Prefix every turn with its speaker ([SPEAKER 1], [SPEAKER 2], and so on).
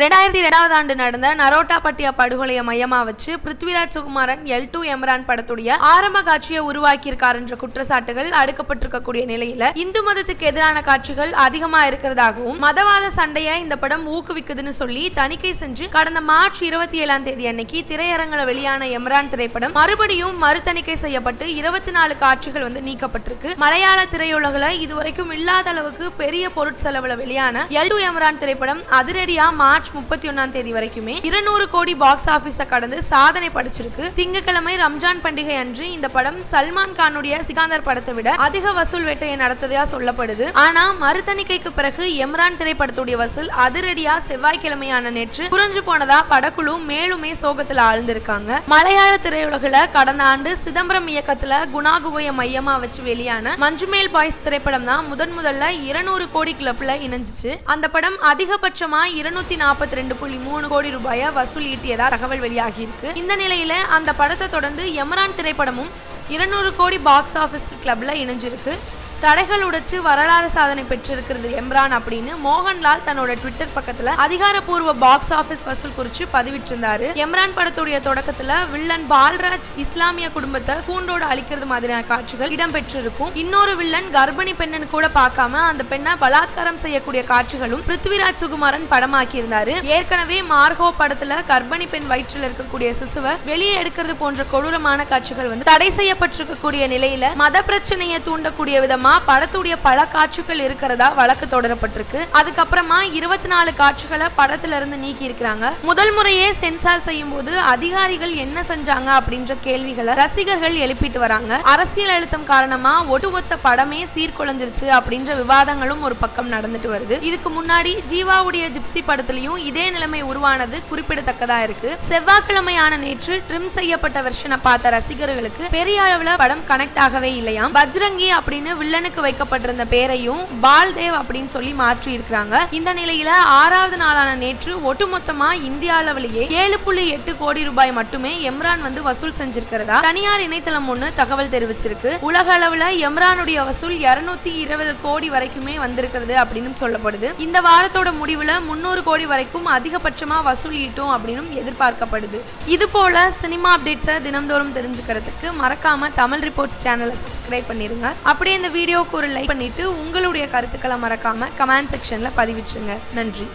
[SPEAKER 1] 2002 ஆண்டு நடந்த நரோட்டாபட்டியா படுகொலையை மையமா வச்சு பிருத்விராஜ் சுகுமாரன் L2 எம்ரான் படத்துடைய ஆரம்ப காட்சியை உருவாக்கியிருக்கார் என்ற குற்றச்சாட்டுகள் அடுக்கப்பட்டிருக்கக்கூடிய நிலையில இந்து மதத்துக்கு எதிரான காட்சிகள் அதிகமா இருக்கிறதாகவும் மதவாத சண்டையை இந்த படம் ஊக்குவிக்குதுன்னு சொல்லி தணிக்கை செஞ்சு கடந்த மார்ச் 27ஆம் தேதி அன்னைக்கு திரையரங்கில் வெளியான எம்ரான் திரைப்படம் மறுபடியும் மறுதணிக்கை செய்யப்பட்டு 24 காட்சிகள் நீக்கப்பட்டிருக்கு. மலையாள திரையுலகில் இதுவரைக்கும் இல்லாத அளவுக்கு பெரிய பொருட்செலவுல வெளியான L2 எம்ரான் திரைப்படம் அதிரடியா மார்ச் 31ஆம் தேதி வரைக்குமே 200 கோடி பாக்ஸ் ஆபீஸ கடந்து சாதனை படைச்சிருக்கு. திங்கட்கிழமை ரம்ஜான் பண்டிகை அன்று இந்த படம் சல்மான் கானுடைய சிகாந்தர் படத்தை விட அதிக வசூல் வேட்டையை நடத்ததா சொல்லப்படுது. ஆனா மறுதணிக்கைக்கு பிறகு எம்ரான் திரைப்படத்துடைய வசூல் அதிரடியா செவ்வாய்க்கிழமையான நேற்று குறைஞ்சு போனதா படக்குழு மேலுமே சோகத்துல ஆழ்ந்திருக்காங்க. மலையாள திரையுலகில கடந்த ஆண்டு சிதம்பரம் இயக்கத்துல குணாகுகைய மையமா வச்சு வெளியான மஞ்சுமேல் பாய்ஸ் திரைப்படம் தான் முதல்ல 200 கோடி கிளப்ல இணைஞ்சிச்சு. அந்த படம் அதிகபட்சமா 242.3 கோடி ரூபாயை வசூல் ஈட்டியதா தகவல் வெளியாகி இருக்கு. இந்த நிலையில அந்த படத்தை தொடர்ந்து எம்ரான் திரைப்படமும் 200 கோடி பாக்ஸ் ஆபீஸ் கிளப்ல இணைஞ்சிருக்கு. தடைகள் உடைச்சு வரலாறு சாதனை பெற்றிருக்கிறது எம்ரான் அப்படின்னு மோகன்லால் தன்னோட ட்விட்டர் பக்கத்துல அதிகாரப்பூர்வ பாக்ஸ் ஆபீஸ் வசூல் குறிச்சு பதிவிட்டிருந்தாரு. எம்ரான் படத்துடைய தொடக்கத்துல வில்லன் பால்ராஜ் இஸ்லாமிய குடும்பத்தை கூண்டோடு அழிக்கிறது மாதிரியான காட்சிகள் இடம்பெற்றிருக்கும். இன்னொரு வில்லன் கர்ப்பிணி பெண்ணு கூட பார்க்காம அந்த பெண்ணை பலாத்காரம் செய்யக்கூடிய காட்சிகளும் பிருத்விராஜ் சுகுமாரன் படமாக்கி இருந்தாரு. ஏற்கனவே மார்கோ படத்துல கர்ப்பிணி பெண் வயிற்றில் இருக்கக்கூடிய சிசுவை வெளியே எடுக்கிறது போன்ற கொடூரமான காட்சிகள் தடை செய்யப்பட்டிருக்கக்கூடிய நிலையில மத பிரச்சனையை தூண்டக்கூடிய விதமா படத்துடைய பல காட்சிகள் இருக்கிறதா வழக்கு தொடரப்பட்டிருக்கு. அதுக்கப்புறமா 24 காட்சிகளை படத்துல இருந்து நீக்கி இருக்கிறாங்க. முதல் முறையே சென்சார் செய்யும் போது அதிகாரிகள் என்ன செஞ்சாங்க அப்படின்ற கேள்விகளை ரசிகர்கள் எழுப்பிட்டு வராங்க. அரசியல் அழுத்தம் காரணமா ஒட்டுமொத்த படமே சீர்குலைஞ்சிருச்சு அப்படின்ற விவாதங்களும் ஒரு பக்கம் நடந்துட்டு வருது. இதுக்கு முன்னாடி ஜீவாவுடைய ஜிப்சி படத்திலையும் இதே நிலைமை உருவானது குறிப்பிடத்தக்கதா இருக்கு. செவ்வாய்க்கிழமையான நேற்று ட்ரிம் செய்யப்பட்ட வெர்ஷனை பார்த்த ரசிகர்களுக்கு பெரிய அளவுல படம் கனெக்ட் ஆகவே இல்லையாம். பஜ்ரங்கி அப்படின்னு வில்லனுக்கு வைக்கப்பட்டிருந்த பேரையும் பால்தேவ் அப்படின்னு சொல்லி மாற்றி இருக்கிறாங்க. இந்த நிலையில 6வது நாளான நேற்று ஒட்டுமொத்தமா இந்திய அளவிலேயே 7.8 கோடி ரூபாய் மட்டுமே எம்ரான் வசூல் செஞ்சிருக்கிறதா தனியார் இணையதளம் ஒண்ணு தகவல் தெரிவிச்சிருக்கு. உலக அளவுல எம்ரானுடைய வசூல் 220 கோடி வரைக்குமே வந்திருக்கிறது அப்படின்னு சொல்லப்படுது. இந்த வாரத்தோட முடிவுல 300 கோடி வரைக்கும் அதிகபட்சமா வசூல் ஈட்டும் அப்படின்னு எதிர்பார்க்கப்படுது. இது போல சினிமா அப்டேட்ஸை தினம்தோறும் தெரிஞ்சுக்கிறதுக்கு மறக்காம தமிழ் ரிப்போர்ட்ஸ் சேனலை சப்ஸ்கிரைப் பண்ணிருங்க. அப்படியே இந்த வீடியோக்கு ஒரு லைக் பண்ணிட்டு உங்களுடைய கருத்துக்களை மறக்காம கமெண்ட் செக்ஷன்ல பதிவிட்டுருங்க. நன்றி.